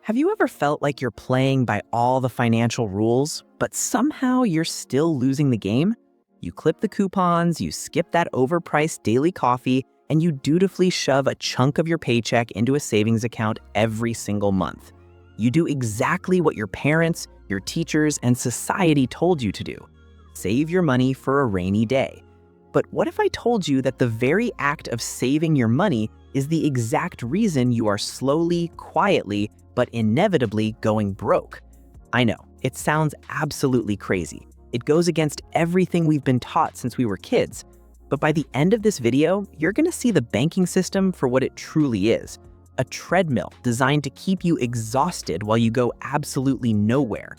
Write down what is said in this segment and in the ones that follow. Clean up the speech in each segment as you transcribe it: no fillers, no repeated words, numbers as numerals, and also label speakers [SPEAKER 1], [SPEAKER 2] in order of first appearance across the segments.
[SPEAKER 1] Have you ever felt like you're playing by all the financial rules, but somehow you're still losing the game? You clip the coupons, you skip that overpriced daily coffee, and you dutifully shove a chunk of your paycheck into a savings account every single month. You do exactly what your parents, your teachers, and society told you to do. Save your money for a rainy day. But what if I told you that the very act of saving your money is the exact reason you are slowly, quietly, but inevitably going broke? I know, it sounds absolutely crazy. It goes against everything we've been taught since we were kids. But by the end of this video, you're gonna see the banking system for what it truly is. A treadmill designed to keep you exhausted while you go absolutely nowhere.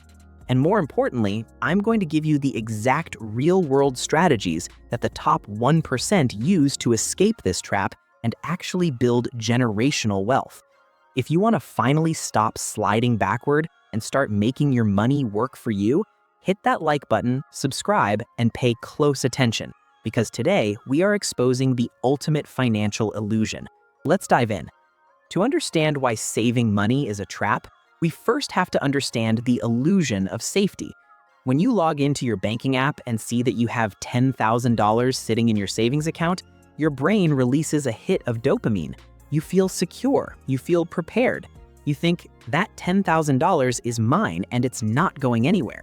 [SPEAKER 1] And more importantly, I'm going to give you the exact real-world strategies that the top 1% use to escape this trap and actually build generational wealth. If you want to finally stop sliding backward and start making your money work for you, hit that like button, subscribe, and pay close attention, because today we are exposing the ultimate financial illusion. Let's dive in. To understand why saving money is a trap, we first have to understand the illusion of safety. When you log into your banking app and see that you have $10,000 sitting in your savings account, your brain releases a hit of dopamine. You feel secure, you feel prepared. You think, that $10,000 is mine and it's not going anywhere.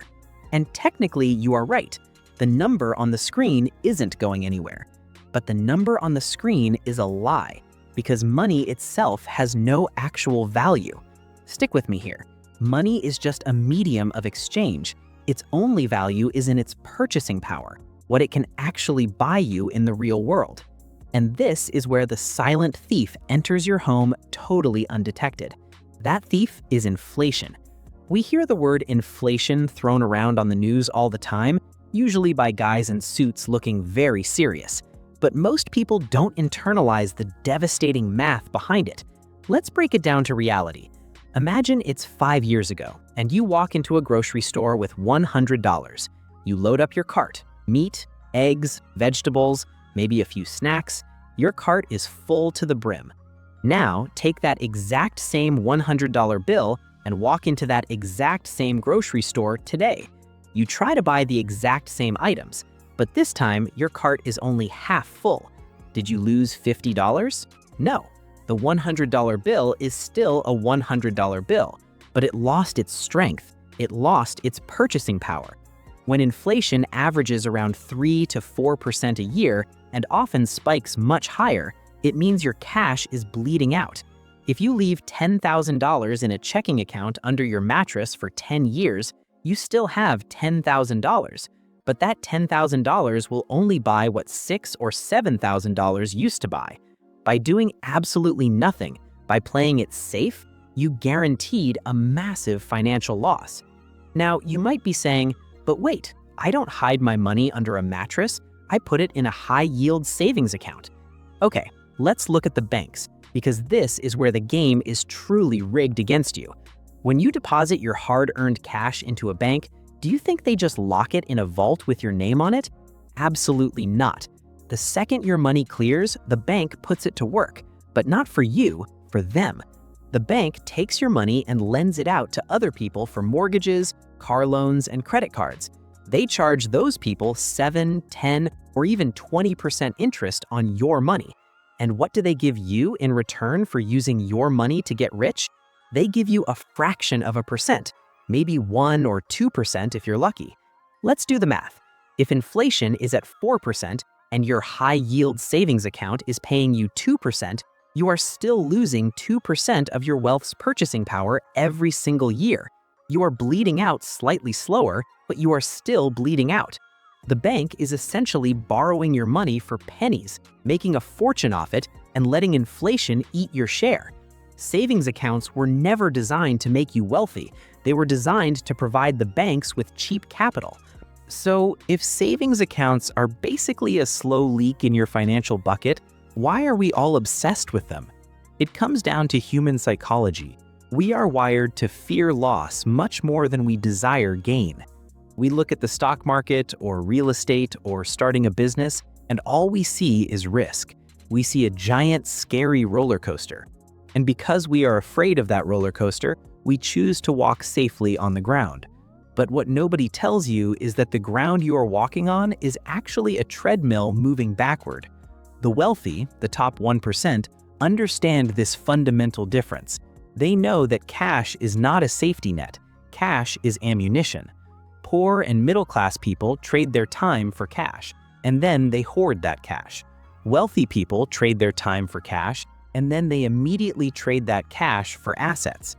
[SPEAKER 1] And technically, you are right. The number on the screen isn't going anywhere. But the number on the screen is a lie, because money itself has no actual value. Stick with me here. Money is just a medium of exchange. Its only value is in its purchasing power, what it can actually buy you in the real world. And this is where the silent thief enters your home totally undetected. That thief is inflation. We hear the word inflation thrown around on the news all the time, usually by guys in suits looking very serious. But most people don't internalize the devastating math behind it. Let's break it down to reality. Imagine it's 5 years ago, and you walk into a grocery store with $100. You load up your cart, meat, eggs, vegetables, maybe a few snacks. Your cart is full to the brim. Now, take that exact same $100 bill and walk into that exact same grocery store today. You try to buy the exact same items, but this time your cart is only half full. Did you lose $50? No. The $100 bill is still a $100 bill, but it lost its strength. It lost its purchasing power. When inflation averages around 3 to 4% a year and often spikes much higher, it means your cash is bleeding out. If you leave $10,000 in a checking account under your mattress for 10 years, you still have $10,000. But that $10,000 will only buy what $6,000 or $7,000 used to buy. By doing absolutely nothing, by playing it safe, you guaranteed a massive financial loss. Now, you might be saying, but wait, I don't hide my money under a mattress. I put it in a high-yield savings account. Okay, let's look at the banks, because this is where the game is truly rigged against you. When you deposit your hard-earned cash into a bank, do you think they just lock it in a vault with your name on it? Absolutely not. The second your money clears, the bank puts it to work, but not for you, for them. The bank takes your money and lends it out to other people for mortgages, car loans, and credit cards. They charge those people 7, 10, or even 20% interest on your money. And what do they give you in return for using your money to get rich? They give you a fraction of a percent, maybe 1 or 2% if you're lucky. Let's do the math. If inflation is at 4%, and your high-yield savings account is paying you 2%, you are still losing 2% of your wealth's purchasing power every single year. You are bleeding out slightly slower, but you are still bleeding out. The bank is essentially borrowing your money for pennies, making a fortune off it, and letting inflation eat your share. Savings accounts were never designed to make you wealthy. They were designed to provide the banks with cheap capital. So, if savings accounts are basically a slow leak in your financial bucket, why are we all obsessed with them? It comes down to human psychology. We are wired to fear loss much more than we desire gain. We look at the stock market or real estate or starting a business, and all we see is risk. We see a giant, scary roller coaster. And because we are afraid of that roller coaster, we choose to walk safely on the ground. But what nobody tells you is that the ground you are walking on is actually a treadmill moving backward. The wealthy, the top 1%, understand this fundamental difference. They know that cash is not a safety net. Cash is ammunition. Poor and middle-class people trade their time for cash, and then they hoard that cash. Wealthy people trade their time for cash, and then they immediately trade that cash for assets.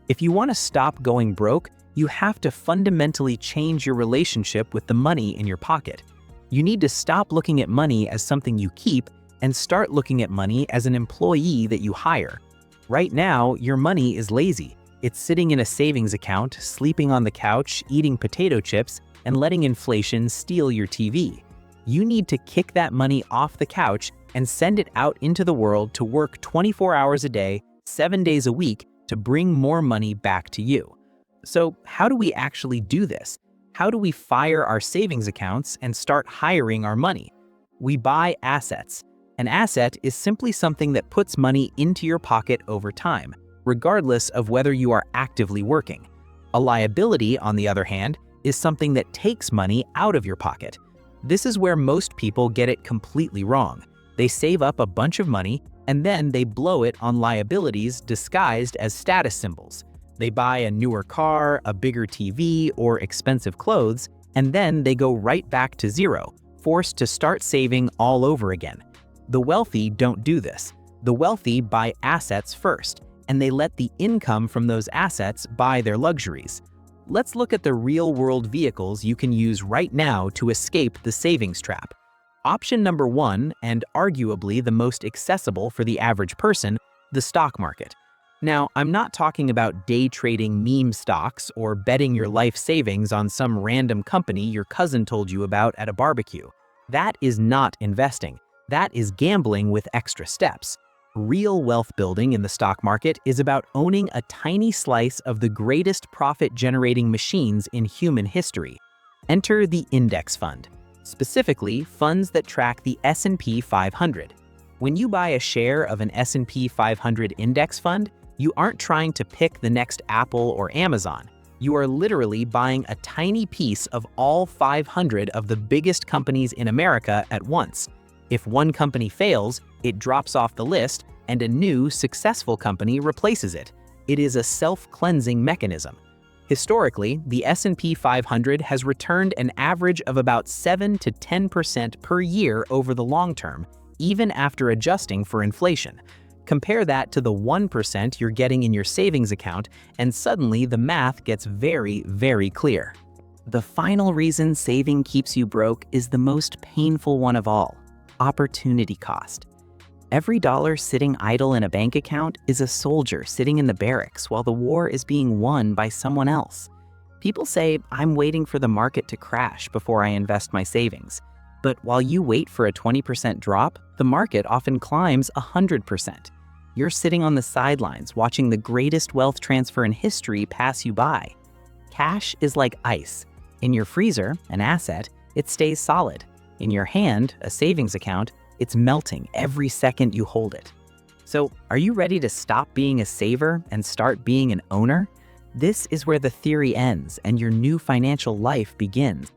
[SPEAKER 1] If you want to stop going broke, you have to fundamentally change your relationship with the money in your pocket. You need to stop looking at money as something you keep and start looking at money as an employee that you hire. Right now, your money is lazy. It's sitting in a savings account, sleeping on the couch, eating potato chips, and letting inflation steal your TV. You need to kick that money off the couch and send it out into the world to work 24 hours a day, 7 days a week to bring more money back to you. So how do we actually do this? How do we fire our savings accounts and start hiring our money? We buy assets. An asset is simply something that puts money into your pocket over time, regardless of whether you are actively working. A liability, on the other hand, is something that takes money out of your pocket. This is where most people get it completely wrong. They save up a bunch of money and then they blow it on liabilities disguised as status symbols. They buy a newer car, a bigger TV, or expensive clothes, and then they go right back to zero, forced to start saving all over again. The wealthy don't do this. The wealthy buy assets first, and they let the income from those assets buy their luxuries. Let's look at the real-world vehicles you can use right now to escape the savings trap. Option number 1, and arguably the most accessible for the average person, the stock market. Now, I'm not talking about day trading meme stocks or betting your life savings on some random company your cousin told you about at a barbecue. That is not investing. That is gambling with extra steps. Real wealth building in the stock market is about owning a tiny slice of the greatest profit-generating machines in human history. Enter the index fund, specifically funds that track the S&P 500. When you buy a share of an S&P 500 index fund, you aren't trying to pick the next Apple or Amazon. You are literally buying a tiny piece of all 500 of the biggest companies in America at once. If one company fails, it drops off the list and a new, successful company replaces it. It is a self-cleansing mechanism. Historically, the S&P 500 has returned an average of about 7 to 10% per year over the long term, even after adjusting for inflation. Compare that to the 1% you're getting in your savings account, and suddenly the math gets very, very clear. The final reason saving keeps you broke is the most painful one of all: opportunity cost. Every dollar sitting idle in a bank account is a soldier sitting in the barracks while the war is being won by someone else. People say, I'm waiting for the market to crash before I invest my savings. But while you wait for a 20% drop, the market often climbs 100%. You're sitting on the sidelines watching the greatest wealth transfer in history pass you by. Cash is like ice. In your freezer, an asset, it stays solid. In your hand, a savings account, it's melting every second you hold it. So, are you ready to stop being a saver and start being an owner? This is where the theory ends and your new financial life begins.